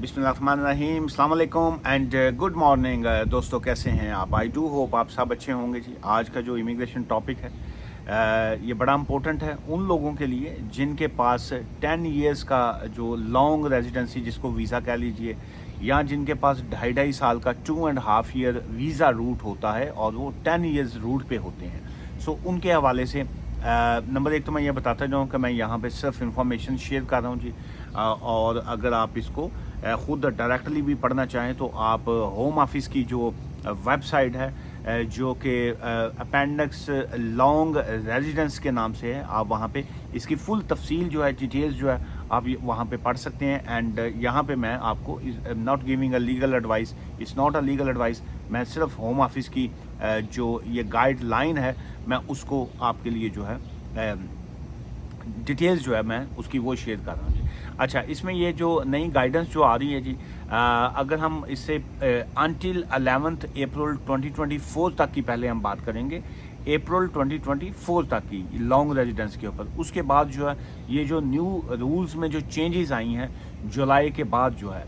बिस्मिल्लाहिर्रहमानिर्रहीम, अस्सलाम वालेकुम एंड गुड मॉर्निंग दोस्तों, कैसे हैं आप? आई डू होप आप सब अच्छे होंगे जी। आज का जो इमिग्रेशन टॉपिक है ये बड़ा इम्पोर्टेंट है उन लोगों के लिए जिनके पास 10 इयर्स का जो लॉन्ग रेजिडेंसी जिसको वीज़ा कह लीजिए, या जिनके पास 2.5 साल का 2.5 ईयर वीज़ा रूट होता है और वो 10 इयर्स रूट पे होते हैं। सो उनके हवाले से नंबर एक तो मैं ये बताता जाऊँ कि मैं यहाँ पे सिर्फ इंफॉर्मेशन शेयर कर रहा हूँ जी। और अगर आप इसको ख़ुद डायरेक्टली भी पढ़ना चाहें तो आप होम ऑफिस की जो वेबसाइट है जो कि अपेंडिक्स लॉन्ग रेजिडेंस के नाम से है, आप वहाँ पे इसकी फुल तफसील जो है, डिटेल्स जो है, आप वहाँ पे पढ़ सकते हैं। एंड यहाँ पे मैं आपको not giving a legal advice, it's not a legal advice, मैं सिर्फ होम ऑफिस की जो ये गाइडलाइन है मैं उसको आपके लिए जो है डिटेल्स जो है मैं उसकी वो शेयर कर रहा हूँ जी। अच्छा, इसमें ये जो नई गाइडेंस जो आ रही है जी, अगर हम इससे अनटिल 11 अप्रैल 2024 तक की पहले हम बात करेंगे, अप्रैल 2024 तक की लॉन्ग रेजिडेंस के ऊपर। उसके बाद जो है ये जो न्यू रूल्स में जो चेंजेस आई हैं जुलाई के बाद जो है,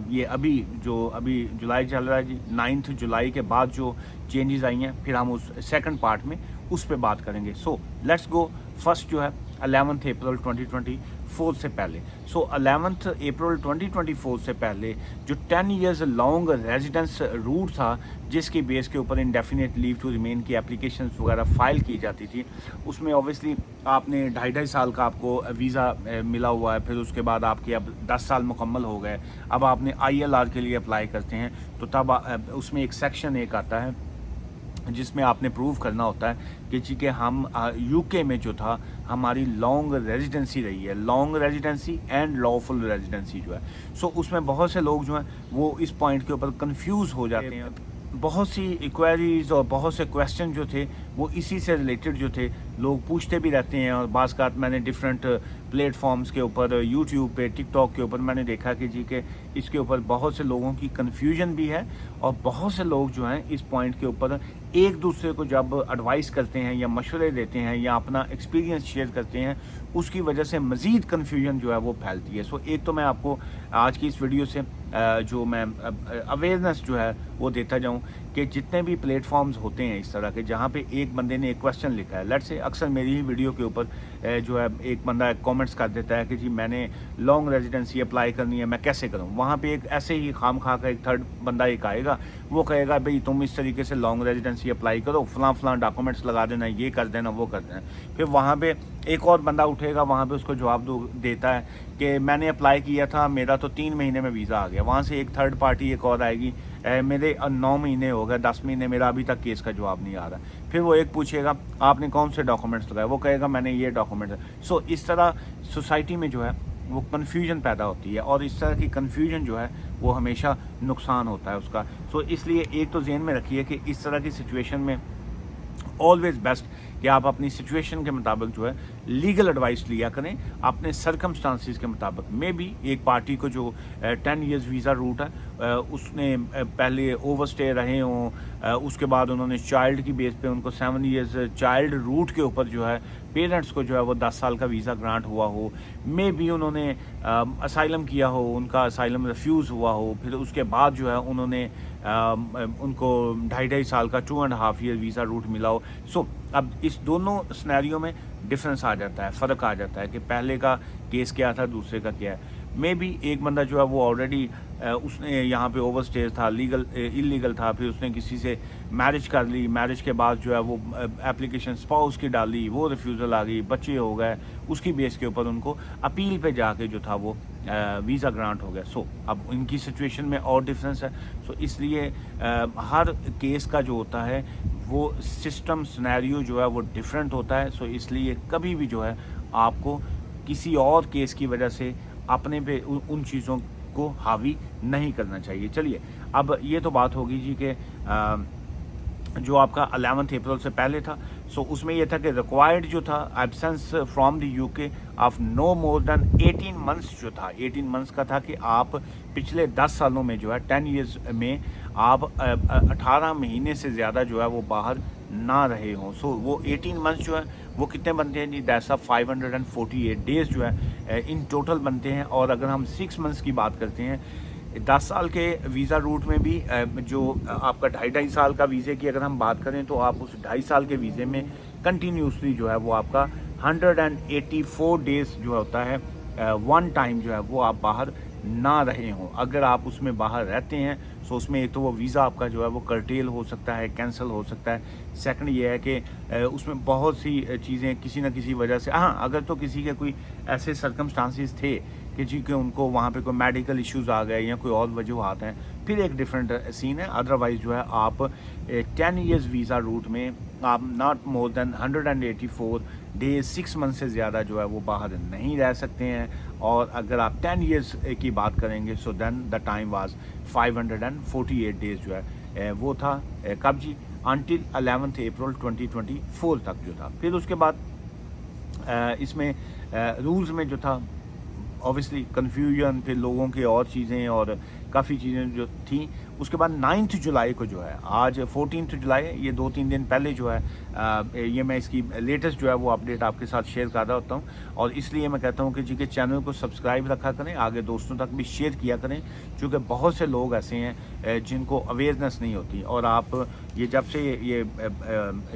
ये अभी जुलाई चल रहा है जी, 9 जुलाई के बाद जो चेंजेस आई हैं फिर हम उस सेकंड पार्ट में उस पर बात करेंगे। सो लेट्स गो फर्स्ट जो है 11 अप्रैल 2024 से पहले। सो 11 अप्रैल 2024 से पहले जो 10 इयर्स लॉन्ग रेजिडेंस रूट था जिसकी बेस के ऊपर इंडेफिनिट लीव टू रिमेन की एप्लीकेशंस वगैरह फाइल की जाती थी, उसमें ऑब्वियसली आपने 2.5 साल का आपको वीज़ा मिला हुआ है, फिर उसके बाद आपके अब 10 साल मुकम्मल हो गए, अब आपने ILR के लिए अप्लाई करते हैं तो तब उसमें एक सेक्शन एक आता है जिसमें आपने प्रूव करना होता है कि जी कि हम UK में जो था हमारी लॉन्ग रेजिडेंसी रही है, long residency and lawful residency जो है। सो उसमें बहुत से लोग जो हैं वो इस पॉइंट के ऊपर कंफ्यूज हो जाते हैं। बहुत सी इंक्वायरीज और बहुत से क्वेश्चन जो थे वो इसी से रिलेटेड जो थे लोग पूछते भी रहते हैं। और बाज़ का मैंने डिफरेंट प्लेटफॉर्म्स के ऊपर, यूट्यूब पे, टिकटॉक के ऊपर मैंने देखा कि जी के इसके ऊपर बहुत से लोगों की कन्फ्यूजन भी है और बहुत से लोग जो हैं इस पॉइंट के ऊपर एक दूसरे को जब एडवाइस करते हैं या मशवरे देते हैं या अपना एक्सपीरियंस शेयर करते हैं उसकी वजह से मज़ीद कन्फ्यूजन जो है वो फैलती है। सो एक तो मैं आपको आज की इस वीडियो से जो मैं अवेयरनेस जो है वो देता जाऊँ कि जितने भी प्लेटफॉर्म्स होते हैं इस तरह के जहाँ पे एक बंदे ने एक क्वेश्चन लिखा है, लेट्स से अक्सर मेरी ही वीडियो के ऊपर जो है एक बंदा कमेंट्स कर देता है कि जी मैंने लॉन्ग रेजिडेंसी अप्लाई करनी है, मैं कैसे करूँ? वहाँ पे एक ऐसे ही खाम खा का एक थर्ड बंदा एक आएगा, वो कहेगा भाई तुम इस तरीके से लॉन्ग रेजिडेंसी अप्लाई करो, फलां डॉक्यूमेंट्स लगा देना, ये कर देना, वो कर देना। फिर वहाँ पे एक और बंदा उठेगा, वहाँ पे उसको जवाब देता है कि मैंने अप्लाई किया था, मेरा तो 3 महीने में वीज़ा आ गया। वहाँ से एक थर्ड पार्टी एक और आएगी, मेरे 9 महीने हो गए, 10 महीने, मेरा अभी तक केस का जवाब नहीं आ रहा। फिर वो एक पूछेगा आपने कौन से डॉक्यूमेंट्स लगाए, वो कहेगा मैंने ये डॉक्यूमेंट्स। सो इस तरह सोसाइटी में जो है वो कन्फ्यूजन पैदा होती है और इस तरह की कन्फ्यूजन जो है वो हमेशा नुकसान होता है उसका। सो इसलिए एक तो जहन में रखिए कि इस तरह की सिचुएशन में ऑलवेज बेस्ट कि आप अपनी सिचुएशन के मुताबिक जो है लीगल एडवाइस लिया करें, अपने सरकमस्टांसिस के मुताबिक। मे बी एक पार्टी को जो 10 इयर्स वीज़ा रूट है उसने पहले ओवरस्टे रहे हों, उसके बाद उन्होंने चाइल्ड की बेस पे उनको 7 इयर्स चाइल्ड रूट के ऊपर जो है पेरेंट्स को जो है वो 10 साल का वीज़ा ग्रांट हुआ हो, मे बी उन्होंने असाइलम किया हो, उनका असाइलम रिफ्यूज़ हुआ हो, फिर उसके बाद जो है उन्होंने उनको 2.5 साल का 2.5 ईयर वीज़ा रूट मिला हो। सो अब इस दोनों सिनेरियो में डिफरेंस आ जाता है, फ़र्क आ जाता है कि पहले का केस क्या था, दूसरे का क्या है। मे बी एक बंदा जो है वो ऑलरेडी उसने यहाँ पे ओवरस्टेज था, लीगल इलीगल था, फिर उसने किसी से मैरिज कर ली, मैरिज के बाद जो है वो एप्लीकेशन स्पाउस की डाली, वो रिफ्यूज़ल आ गई, बच्चे हो गए, उसकी बेस के ऊपर उनको अपील पे जाके जो था वो वीज़ा ग्रांट हो गया। सो अब इनकी सिचुएशन में और डिफरेंस है। सो इसलिए हर केस का जो होता है वो सिस्टम सिनेरियो जो है वो डिफरेंट होता है। सो इसलिए कभी भी जो है आपको किसी और केस की वजह से अपने पे उन चीज़ों को हावी नहीं करना चाहिए। चलिए, अब ये तो बात होगी जी कि जो आपका 11 अप्रैल से पहले था। सो उसमें यह था कि रिक्वायर्ड जो था absence from the UK of no more than 18 months जो था, 18 मंथ्स का था कि आप पिछले 10 सालों में जो है 10 इयर्स में आप 18 महीने से ज़्यादा जो है वो बाहर ना रहे हों। सो वो 18 मंथ्स जो है वो कितने बनते हैं जी? दैट्स 548 डेज़ जो है इन टोटल बनते हैं। और अगर हम 6 मंथ्स की बात करते हैं 10 साल के वीज़ा रूट में भी जो आपका 2.5 साल का वीज़े की अगर हम बात करें तो आप उस 2.5 साल के वीज़े में कंटिन्यूसली जो है वो आपका 184 डेज़ जो होता है वन टाइम जो है वो आप बाहर ना रहे हों। अगर आप उसमें बाहर रहते हैं तो उसमें एक तो वो वीज़ा आपका जो है वो कर्टेल हो सकता है, कैंसिल हो सकता है। सेकंड ये है कि उसमें बहुत सी चीज़ें किसी न किसी वजह से, हाँ अगर तो किसी के कोई ऐसे सर्कमस्टांसिस थे कि जी कि उनको वहाँ पे कोई मेडिकल इश्यूज़ आ गए या कोई और वजूहात हैं, फिर एक डिफरेंट सीन है। अदरवाइज़ जो है आप 10 ईयर्स वीज़ा रूट में आप not more than 184 days 6 month से ज़्यादा जो है वो बाहर नहीं रह सकते हैं। और अगर आप 10 ईयर्स की बात करेंगे so then the time was 548 days जो है वो था कब जी, अनटिल 11 अप्रैल 2024 तक जो था। फिर उसके बाद इसमें रूल्स में जो था ऑब्वियसली कन्फ्यूजन, फिर लोगों की और चीज़ें और काफ़ी चीज़ें जो थी। उसके बाद 9 जुलाई को जो है, आज 14 जुलाई, ये 2-3 दिन पहले जो है ये मैं इसकी लेटेस्ट जो है वो अपडेट आपके साथ शेयर कर रहा होता हूँ। और इसलिए मैं कहता हूँ कि जी के चैनल को सब्सक्राइब रखा करें, आगे दोस्तों तक भी शेयर किया करें, क्योंकि बहुत से लोग ऐसे हैं जिनको अवेयरनेस नहीं होती। और आप ये जब से ये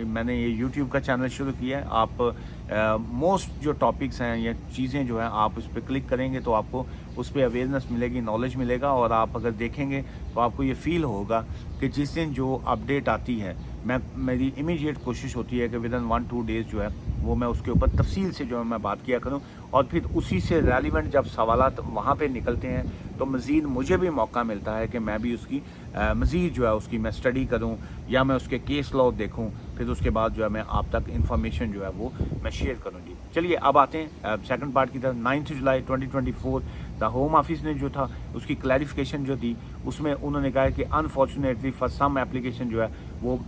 मैंने ये यूट्यूब का चैनल शुरू किया है, आप मोस्ट जो टॉपिक्स हैं या चीज़ें जो हैं आप उस पर क्लिक करेंगे तो आपको उस पर अवेयरनेस मिलेगी, नॉलेज मिलेगा। और आप अगर देखेंगे तो आपको ये फील होगा कि जिस दिन जो अपडेट आती है, मेरी इमीडिएट कोशिश होती है कि विद इन 1-2 डेज़ जो है वो मैं उसके ऊपर तफसील से जो है मैं बात किया करूं। और फिर उसी से रेलिवेंट जब सवालात वहाँ पे निकलते हैं तो मज़ीद मुझे भी मौका मिलता है कि मैं भी उसकी मज़ीद जो है उसकी मैं स्टडी करूं या मैं उसके केस लॉ देखूं। फिर उसके बाद जो है मैं आप तक इंफॉर्मेशन जो है वो मैं शेयर करूँगी। चलिए अब आते हैं सेकंड पार्ट की तरफ। 9 जुलाई 2024 द होम ऑफिस ने जो था उसकी क्लैरिफिकेशन जो दी, उसमें उन्होंने कहा कि अनफॉर्चुनेटली फॉर सम एप्लीकेशन जो है वो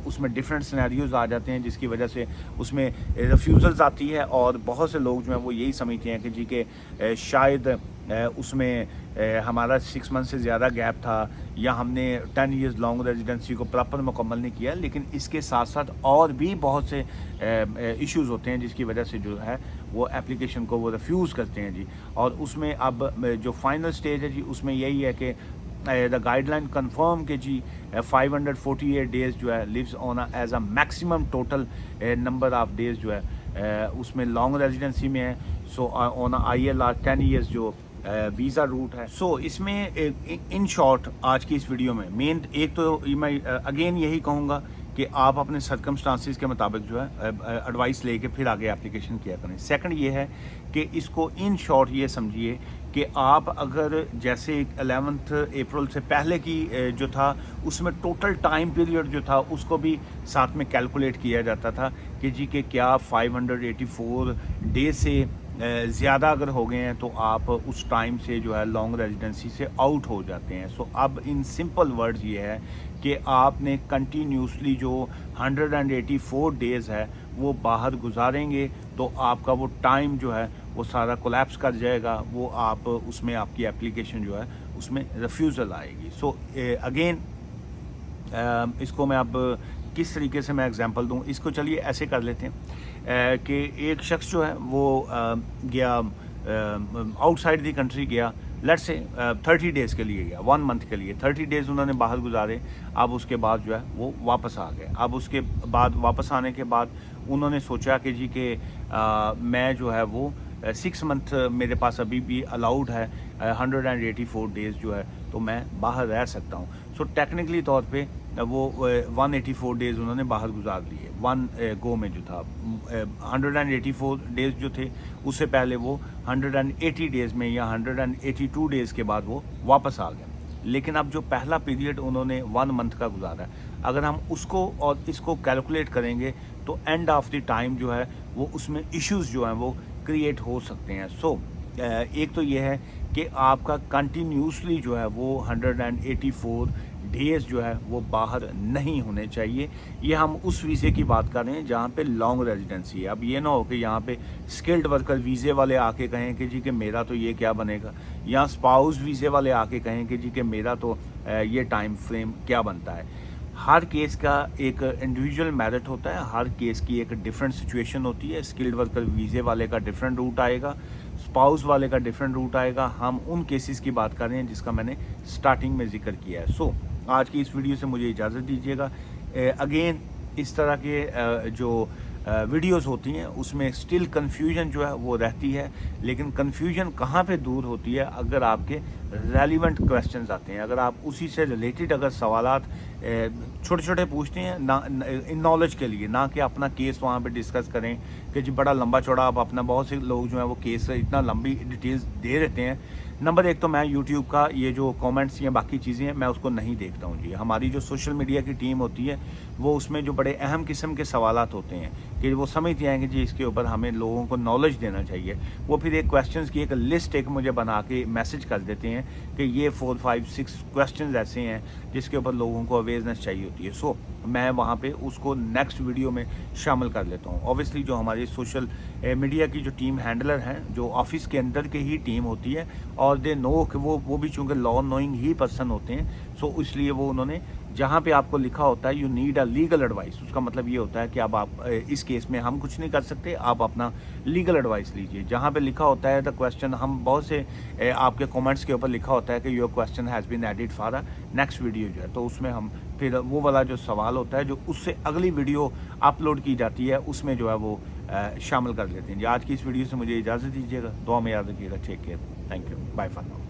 उसमें डिफरेंट सिनेरियोज आ जाते हैं, जिसकी वजह से उसमें रिफ्यूज़ल्स आती है। और बहुत से लोग जो हैं वो यही समझते हैं कि जी के शायद उसमें हमारा 6 मंथ से ज़्यादा गैप था या हमने 10 ईयर्स लॉन्ग रेजिडेंसी को प्रॉपर मुकम्मल नहीं किया। लेकिन इसके साथ साथ और भी बहुत से इश्यूज़ होते हैं जिसकी वजह से जो है वो एप्लीकेशन को वो रिफ्यूज़ करते हैं जी। और उसमें अब जो फाइनल स्टेज है जी, उसमें यही है कि द गाइडलाइन कंफर्म के जी 548 डेज़ जो है lives on as a maximum total number of days जो है उसमें लॉन्ग रेजिडेंसी में है। सो ऑन ILR 10 ईयर्स जो वीज़ा रूट है। सो इसमें इन शॉर्ट आज की इस वीडियो में मेन एक तो मैं अगेन यही कहूँगा कि आप अपने सर्कमस्टांसिस के मुताबिक जो है एडवाइस लेके फिर आगे एप्लीकेशन किया करें। सेकंड ये है कि इसको इन शॉर्ट ये समझिए कि आप अगर जैसे 11 अप्रैल से पहले की जो था उसमें टोटल टाइम पीरियड जो था उसको भी साथ में कैलकुलेट किया जाता था कि जी के क्या 584 डे से ज़्यादा अगर हो गए हैं तो आप उस टाइम से जो है लॉन्ग रेजिडेंसी से आउट हो जाते हैं। सो अब इन सिंपल वर्ड्स ये है कि आपने कंटिन्यूसली जो 184 डेज़ है वो बाहर गुजारेंगे तो आपका वो टाइम जो है वो सारा कोलैप्स कर जाएगा। वो आप उसमें आपकी एप्लीकेशन जो है उसमें रिफ्यूज़ल आएगी। सो अगेन इसको मैं अब किस तरीके से मैं एग्जांपल दूं, इसको चलिए ऐसे कर लेते हैं कि एक शख्स जो है वो गया आउटसाइड दी कंट्री गया, लेट्स से 30 डेज़ के लिए गया, 1 मंथ के लिए 30 डेज़ उन्होंने बाहर गुजारे। अब उसके बाद जो है वो वापस आ गए। अब उसके बाद वापस आने के बाद उन्होंने सोचा कि जी कि मैं जो है वो 6 मंथ मेरे पास अभी भी अलाउड है, 184 डेज़ जो है तो मैं बाहर रह सकता हूँ। सो टेक्निकली तौर पे वो 184 डेज़ उन्होंने बाहर गुजार लिए वन गो में जो था। 184 डेज़ जो थे उससे पहले वो 180 डेज़ में या 182 डेज़ के बाद वो वापस आ गए। लेकिन अब जो पहला पीरियड उन्होंने 1 मंथ का गुजारा है, अगर हम उसको और इसको कैलकुलेट करेंगे तो एंड ऑफ द टाइम जो है वो उसमें इश्यूज़ जो हैं वो क्रिएट हो सकते हैं। सो एक तो ये है कि आपका कंटिन्यूसली जो है वो 184 डेज़ जो है वो बाहर नहीं होने चाहिए। ये हम उस वीज़े की बात कर रहे हैं जहाँ पे लॉन्ग रेजिडेंसी है। अब ये ना हो कि यहाँ पे स्किल्ड वर्कर वीज़े वाले आके कहें कि जी कि मेरा तो ये क्या बनेगा, या स्पाउस वीज़े वाले आके कहें कि जी कि मेरा तो ये टाइम फ्रेम क्या बनता है। हर केस का एक इंडिविजुअल मेरिट होता है, हर केस की एक डिफरेंट सिचुएशन होती है। स्किल्ड वर्कर वीज़े वाले का डिफरेंट रूट आएगा, स्पाउस वाले का डिफरेंट रूट आएगा। हम उन केसेस की बात कर रहे हैं जिसका मैंने स्टार्टिंग में जिक्र किया है। सो आज की इस वीडियो से मुझे इजाज़त दीजिएगा। अगेन इस तरह के जो वीडियोस होती हैं उसमें स्टिल कन्फ्यूजन जो है वो रहती है, लेकिन कन्फ्यूजन कहाँ पे दूर होती है, अगर आपके रेलिवेंट क्वेश्चंस आते हैं, अगर आप उसी से रिलेटेड अगर सवालात छोटे छोटे पूछते हैं ना इन नॉलेज के लिए, ना कि अपना केस वहाँ पे डिस्कस करें कि जी बड़ा लंबा चौड़ा आप अपना, बहुत से लोग जो है वो केस इतना लंबी डिटेल्स दे देते हैं। नंबर एक तो मैं यूट्यूब का ये जो कमेंट्स या बाकी चीज़ें हैं मैं उसको नहीं देखता हूँ जी। हमारी जो सोशल मीडिया की टीम होती है वो उसमें जो बड़े अहम किस्म के सवालात होते हैं कि वो समझते हैं कि जी इसके ऊपर हमें लोगों को नॉलेज देना चाहिए, वो फिर एक क्वेश्चंस की एक लिस्ट एक मुझे बना के मैसेज कर देते हैं कि ये 4, 5, 6 क्वेश्चंस ऐसे हैं जिसके ऊपर लोगों को अवेयरनेस चाहिए होती है। सो मैं वहाँ पे उसको नेक्स्ट वीडियो में शामिल कर लेता हूँ। ऑब्वियसली जो हमारी सोशल मीडिया की जो टीम हैंडलर हैं, जो ऑफिस के अंदर की ही टीम होती है, और दे नो कि वो भी चूँकि लॉ नोइंग ही पर्सन होते हैं, सो इसलिए वो उन्होंने जहाँ पे आपको लिखा होता है you need a legal advice, उसका मतलब ये होता है कि अब आप इस केस में हम कुछ नहीं कर सकते, आप अपना लीगल एडवाइस लीजिए। जहाँ पे लिखा होता है द क्वेश्चन, हम बहुत से आपके कमेंट्स के ऊपर लिखा होता है कि your question has been added for a next video जो है, तो उसमें हम फिर वो वाला जो सवाल होता है जो उससे अगली वीडियो अपलोड की जाती है उसमें जो है वो शामिल कर लेते हैं जी। आज की इस वीडियो से मुझे इजाज़त दीजिएगा, दुआ में याद रखिएगा। Take care, thank you, bye for now.